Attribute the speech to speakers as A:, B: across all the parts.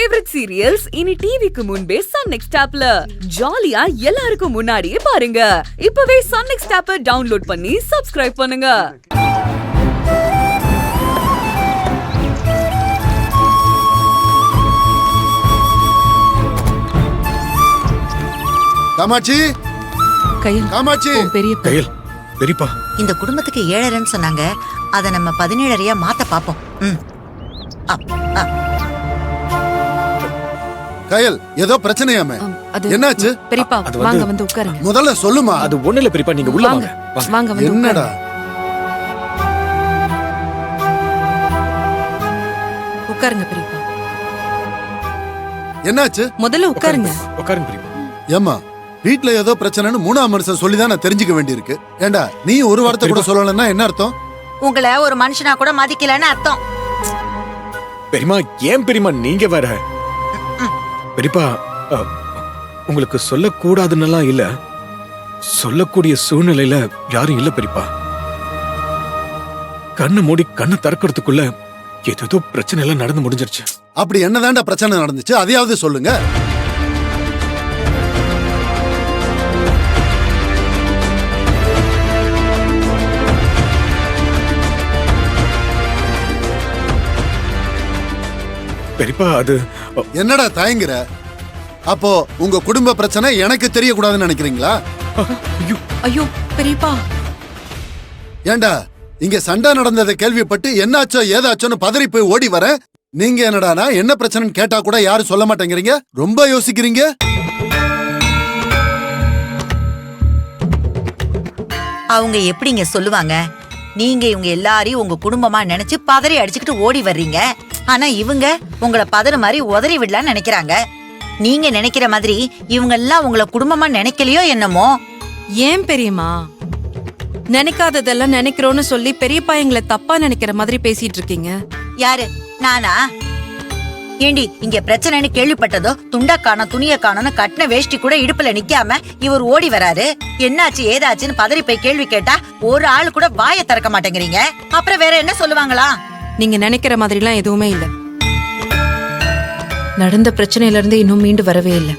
A: Favourite serials இனி டிவிக்கு முன்பே சன் நெக்ஸ்ட் ஆப்ல ஜாலியா எல்லாருக்கும் முன்னாடியே பாருங்க. இப்பவே சன் நெக்ஸ்ட் ஆப்பை டவுன்லோட் பண்ணி சப்ஸ்கிரைப் பண்ணுங்க.
B: காமாட்சி,
C: கையில்
B: காமாட்சி,
C: பெரிய
D: கையில் பெரியப்பா,
E: இந்த குடும்பத்துக்கு 7.5 சொன்னாங்க. அத நம்ம 17.5 மாத்த பாப்போம்.
B: கயல், ஏதோ பிரச்சனையாமே, என்னாச்சு?
C: பெரியப்பா வாங்க வந்து உட்காருங்க.
B: முதல்ல சொல்லுமா.
D: அது ஒண்ணு இல்ல பெரியப்பா, நீங்க உள்ள வாங்க.
C: வாங்க வந்து
B: என்னடா
C: உட்காருங்க பெரியப்பா.
B: என்னாச்சு?
C: முதல்ல உட்காருங்க.
D: உட்காருங்க பெரியப்பா.
B: ஏம்மா, வீட்ல ஏதோ பிரச்சனைன்னு 3ஆம் மனுஷன் சொல்லிதான் நான் தெரிஞ்சுக்க வேண்டியிருக்கு. ஏண்டா நீ ஒரு வார்த்தை கூட சொல்லலன்னா என்ன அர்த்தம்?
E: உங்களை ஒரு மனுஷனா கூட மதிக்கலன்னு அர்த்தம்.
D: பெரியமா, ஏன் பெரியமா நீங்க வேற? பெரியப்பா, உங்களுக்கு சொல்லக்கூடாதுன்னெல்லாம் இல்ல, சொல்லக்கூடிய சூழ்நிலையில யாரும் இல்ல பெரியப்பா. கண்ணு மூடி கண்ணு திறக்கிறதுக்குள்ள ஏதோ பிரச்சனை எல்லாம் நடந்து முடிஞ்சிருச்சு.
B: அப்படி என்னதான்டா பிரச்சனை நடந்துச்சு, அதையாவது சொல்லுங்க.
D: பெரியப்பா, அது
B: என்னடா தயங்குற? அப்போ உங்க குடும்ப பிரச்சனை எனக்கு தெரியக்கூடாதுன்னு நினைக்கிறீங்களா?
C: ஐயோ பெரியப்பா,
B: ஏண்டா இங்க சண்டை நடந்ததை கேள்விப்பட்டு என்னாச்சோ ஏதாச்சோன்னு பதறி போய் ஓடி வர. நீங்க என்னடானா என்ன பிரச்சனைன்னு கேட்டா கூட யாரும் சொல்ல மாட்டேங்கிறீங்க. ரொம்ப யோசிக்கிறீங்க.
E: அவங்க எப்படிங்க சொல்லுவாங்க? நீங்க இவங்க எல்லாரையும் உங்க குடும்பமா நினைச்சு பதறி அடிச்சுக்கிட்டு ஓடி வர்றீங்க. ஆனா இவங்க உங்களை பதற மாதிரி உதறி விடலான்னு நினைக்கிறாங்க. நீங்க நினைக்கிற மாதிரி இவங்க எல்லாம் உங்களை குடும்பமா நினைக்கலையோ என்னமோ.
C: ஏன் பெரியம்மா நினைக்காததெல்லாம் நினைக்கிறோன்னு சொல்லி பெரியப்பா எங்களை தப்பா நினைக்கிற மாதிரி பேசிட்டு இருக்கீங்க?
E: யாரு, நானா? ஏண்டி, இங்க பிரச்சனைன்னு கேள்விப்பட்டதோ துண்டா காணோம் துணிய காணோம்னு கட்டின வேஷ்டி கூட இடுப்புல நிக்காம இவர் ஓடி வராரு. என்னாச்சு ஏதாச்சுன்னு பதறி போய் கேள்வி கேட்டா ஒரு ஆளு கூட வாயை திறக்க மாட்டேங்கிறீங்க. அப்புறம் வேற என்ன சொல்லுவாங்களா?
C: நீங்க நினைக்கிற மாதிரி எல்லாம் எதுவுமே இல்ல. நடந்த பிரச்சனையில இருந்து இன்னும் மீண்டு வரவே இல்ல.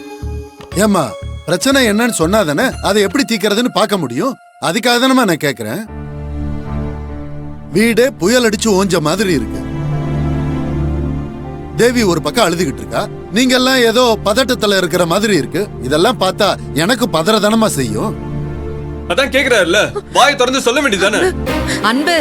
B: ஏம்மா, பிரச்சனை என்னன்னு சொன்னாதானே அதை எப்படி தீக்கிறதுன்னு பார்க்க முடியும். அதுக்காக தானே நான் கேக்குறேன். வீடே புயல் அடிச்சு ஓஞ்ச மாதிரி இருக்கு. தேவி ஒரு பக்கம் அழுதுகிட்டு இருக்கா, நீங்க எல்லாம் ஏதோ பதட்டத்துல இருக்கிற மாதிரி இருக்கு. இதெல்லாம் பார்த்தா எனக்கு பதறதனமா செய்யும்.
F: அதான் கேக்குறாருல்ல, வாய் திறந்து சொல்ல வேண்டியதானே.
C: அன்பு,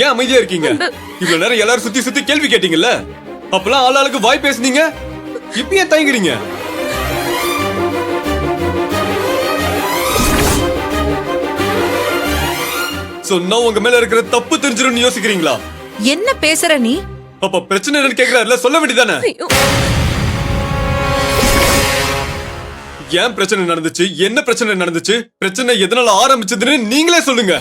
F: ஏன் அமைதியா இருக்கீங்க? இவ்வளவு நேரம் எல்லாரும் சுத்தி சுத்தி கேள்வி கேட்டீங்கல்ல, அப்பெல்லாம் ஆளாளுக்கு வாய் பேசுனீங்க. இப்ப ஏன் தயங்குறீங்க? சொன்னா உங்க மேல இருக்கிற தப்பு தெரிஞ்சிரும்னு யோசிக்கிறீங்களா?
C: என்ன பேசுற நீ?
F: அப்ப பிரச்சனை என்னன்னு கேக்குறாருல, சொல்ல வேண்டியதானே. ஏன் பிரச்சனை நடந்துச்சு, என்ன பிரச்சனை நடந்துச்சு, பிரச்சனை எதனால ஆரம்பிச்சதுன்னு நீங்களே சொல்லுங்க.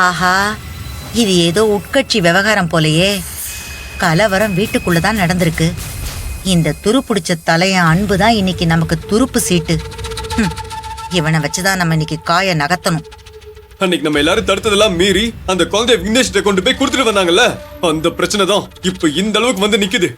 E: ஆஹா, இது ஏதோ உட்கட்சி விவகாரம் போலயே. கலவரம் வீட்டுக்குள்ளதான் நடந்திருக்கு. இந்த துருப்புடிச்ச தலையன் அன்புதான் இன்னைக்கு நமக்கு துருப்பு சீட்டு. இவனை வச்சுதான் நம்ம இன்னைக்கு காய நகர்த்தணும்.
F: அன்னைக்கு நம்ம எல்லாரும் தடுத்ததெல்லாம் மீறி அந்த குழந்தைய விக்னேஷ்ட கொண்டு போய் கொடுத்துட்டு வந்தாங்கல்ல, அந்த பிரச்சனை தான் இப்ப இந்த அளவுக்கு வந்து நிக்குது.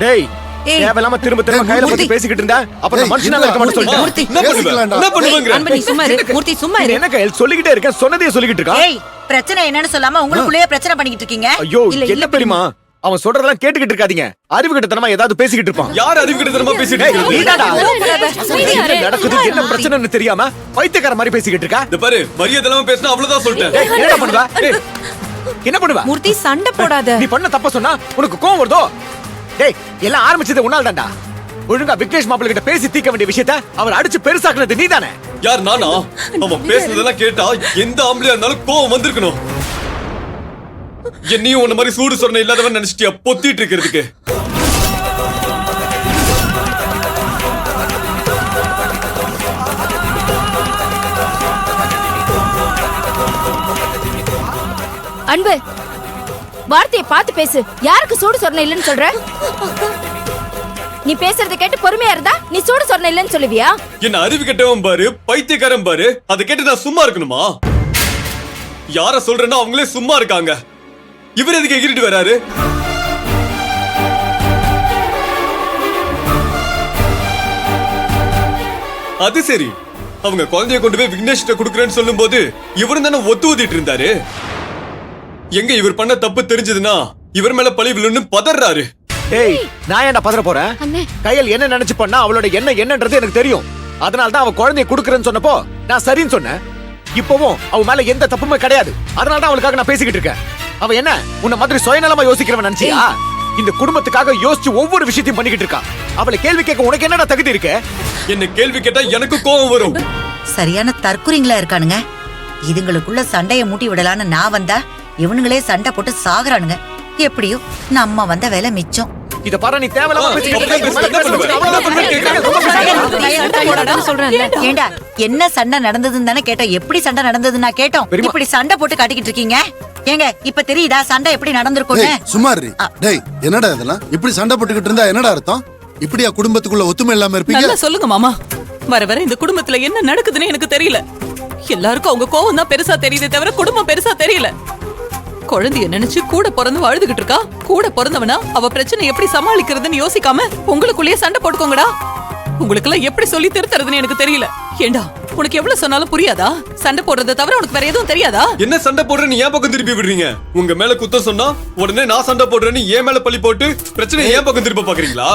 D: டேய், தேவையில்லாம திரும்ப திரும்ப கையில பத்தி பேசிக்கிட்டு இருந்தா அப்புறம் மனுஷனா இருக்க மாட்டேன்னு சொல்லிட்டு
F: என்ன பண்ணுவாங்க?
C: அன்பு, நீ சும்மா இரு. மூர்த்தி சும்மா இரு.
D: என்ன கையில் சொல்லிக்கிட்டே இருக்க, சொன்னதே சொல்லிக்கிட்டு இருக்கா.
E: ஏய், பிரச்சனை என்னன்னு சொல்லாம உங்களுக்குள்ளேயே பிரச்சனை பண்ணிக்கிட்டு இருக்கீங்க.
D: ஐயோ, என்ன பெரியமா, அவன் சொல்றதெல்லாம் கேட்டுக்கிட்டு இருக்காதீங்க. அறிவு கிட்டத்தனமா ஏதாவது பேசிக்கிட்டு இருப்பான்.
F: யார் அறிவு கிட்டத்தனமா பேசிட்டு
D: இருக்காங்க? நடக்குது என்ன பிரச்சனைன்னு தெரியாம பைத்தியக்கார மாதிரி பேசிக்கிட்டு இருக்கா.
F: இந்த பாரு, மரியாதை இல்லாம பேசினா அவ்வளவுதான் சொல்லிட்டேன்.
D: என்ன பண்ணுவா? என்ன பண்ணுவா?
C: மூர்த்தி, சண்டை போடாத.
D: நீ பண்ண தப்ப சொன்னா உனக்கு கோவம் வருதோ? டேய், எல்லாம் ஆரம்பிச்சது உன்னால தான்டா. ஒழுங்கா விக்னேஷ் மாப்பிள்ளை கிட்ட பேசி தீர்க்க வேண்டிய விஷயத்த அவர் அடிச்சு பெருசாக்குனது நீதானே.
F: யார், நானா? அவன் பேசுறதெல்லாம் கேட்டா எந்த ஆம்பளையா இருந்தாலும் கோவம் வந்திருக்கணும். என்னையும் உன்ன மாதிரி சூடு சொன்ன இல்லாதவன் நினைச்சிட்டியா பொத்திட்டு இருக்கிறதுக்கு?
G: அன்பு, வார்த்தையை பார்த்து பேசு. யாருக்கு சூடு சொரணை இல்லைன்னு சொல்ற? நீ பேசுறத கேட்டு பொறுமையா இருந்தா நீ சூடு சொரணை இல்லைன்னு சொல்லுவியா?
F: என்ன அறிவு கெட்டவன் பாரு, பைத்தியக்காரன் பாரு, அதை கேட்டு நான் சும்மா இருக்கணுமா? யார சொல்றேன்னா அவங்களே சும்மா இருக்காங்க. இவர் எதுக்கு எகிரிட்டு வராரு? அது சரி, அவங்க குழந்தைய கொண்டு போய் விக்னேஷ்ட குடுக்கறேன்னு சொல்லும் போது இவரும் தானே ஒத்து ஊதிட்டு இருந்தாரு. எங்க இவர் பண்ண தப்பு தெரிஞ்சதுன்னா இவர் மேல பழி விழுன்னு பதறாரு.
D: ஏய், நான் ஏன்டா பதற போறேன்? கையல் என்ன நினைச்சு பண்ணா அவளோட என்னன்றது எனக்கு தெரியும். அதனால தான் அவ குழந்தைய குடுக்கறேன்னு சொன்னப்போ நான் சரின்னு சொன்னேன். இப்பவும் அவ மேல எந்த தப்புமே கிடையாது. அதனால தான் அவளுக்காக நான் பேசிக்கிட்டு இருக்கேன். அவ என்ன உன்ன மாதிரி சுயநலமா யோசிக்கிறவன் நினைச்சியா? இந்த குடும்பத்துக்காக யோசிச்சு ஒவ்வொரு விஷயத்தையும் பண்ணிக்கிட்டு இருக்கா. அவளை கேள்வி கேட்க உனக்கு என்னடா தகுதி இருக்கு?
F: என்ன கேள்வி கேட்டா எனக்கு கோபம் வரும்.
E: சரியான தற்குறிங்களா இருக்கானுங்க. இதுங்களுக்குள்ள சண்டைய மூட்டி விடலான்னு நான் வந்தா இவனுங்களே சண்டை போட்டு சாகுறானுங்க. எப்படியோ நம்ம வந்த வேலை மிச்சம்.
D: இத பாரு, நீ தேவலாம
E: ஏண்டா என்ன சண்டை நடந்ததுன்னு தானே கேட்டோம். எப்படி சண்டை நடந்ததுன்னா கேட்டோம். இப்படி சண்டை போட்டு காட்டிக்கிட்டு இருக்கீங்க. ஏங்க இப்ப தெரியுதா சண்டை எப்படி நடந்திருக்கும்னு?
B: சும்மா இரு. டேய், என்னடா இதெல்லாம்? இப்படி சண்டை போட்டுக்கிட்டு இருந்தா என்னடா அர்த்தம்? இப்படியா குடும்பத்துக்குள்ள ஒத்துமை இல்லாம இருப்பீங்க?
C: நல்லா சொல்லுங்க மாமா. வர வர இந்த குடும்பத்துல என்ன நடக்குதுன்னு எனக்கு தெரியல. எல்லாருக்கும் அவங்க கோவம் தான் பெருசா தெரியுதே தவிர குடும்பம் பெருசா தெரியல. குழந்தைய நினைச்சு கூட பிறந்து அழுதுகிட்டு இருக்கா. கூட பிறந்தவனா அவ பிரச்சனை எப்படி சமாளிக்கிறதுன்னு யோசிக்காம உங்களுக்குள்ளேயே சண்டை போட்டுக்கோங்கடா. உங்களுக்கு எல்லாம் எப்படி சொல்லி திருத்துறதுன்னு எனக்கு தெரியல. ஏண்டா, உனக்கு எவ்வளவு சொன்னாலும் புரியாதா? சண்டை போடுறதை தவிர உனக்கு வேற எதுவும் தெரியாதா?
F: என்ன சண்டை போடுறேன்னு ஏன் பக்கம் திருப்பி விடுறீங்க? உங்க மேல குத்தம் சொன்னா உடனே நான் சண்டை போடுறேன்னு ஏன் மேல பழி போட்டு பிரச்சனை ஏன் பக்கம் திருப்ப பாக்குறீங்களா?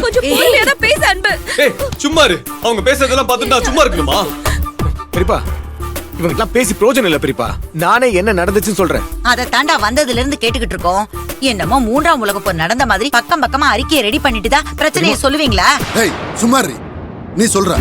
A: கொஞ்சம் பொறுமையா தான் பேச அன்பு.
F: ஏய், சும்மா இரு. அவங்க பேசுறதெல்லாம் பார்த்துட்டு நான் சும்மா இருக்கணுமா?
D: பெரியப்பா, இவங்கெல்லாம் பேசி பிரயோஜனம் இல்ல பெரியப்பா. நானே என்ன நடந்துச்சுன்னு சொல்றேன்.
E: அதை தாண்டா வந்ததுல இருந்து கேட்டுக்கிட்டு இருக்கோம். என்னமோ 3ஆம் உலக போர் நடந்த மாதிரி பக்கம் பக்கமா அறிக்கையை ரெடி பண்ணிட்டு தான் பிரச்சனையை சொல்லுவீங்களா?
B: டேய், சும்மா இரு. நீ சொல்ற.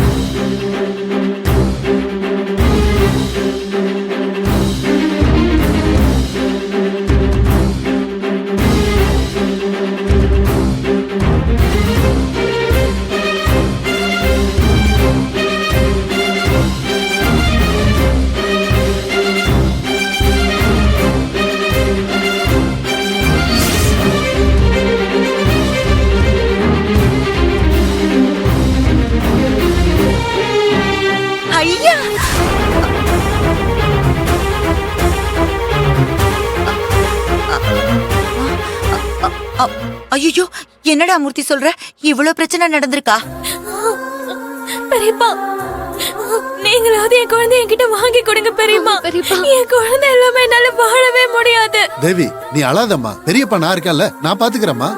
E: ஐயா, ஐயோ, என்னடா மூர்த்தி சொல்ற? இவ்வளவு பிரச்சனை நடந்திருக்கா?
G: பெரியப்பா, நீங்களாவது என் குழந்தை என்கிட்ட வாங்கி கொடுங்க பெரியப்பா. என் குழந்தை எல்லாமே என்னால வாழவே முடியாது.
B: தேவி, நீ அழாதம்மா. பெரியப்பா நான் இருக்கேன்ல, நான் பாத்துக்கிறேம்மா.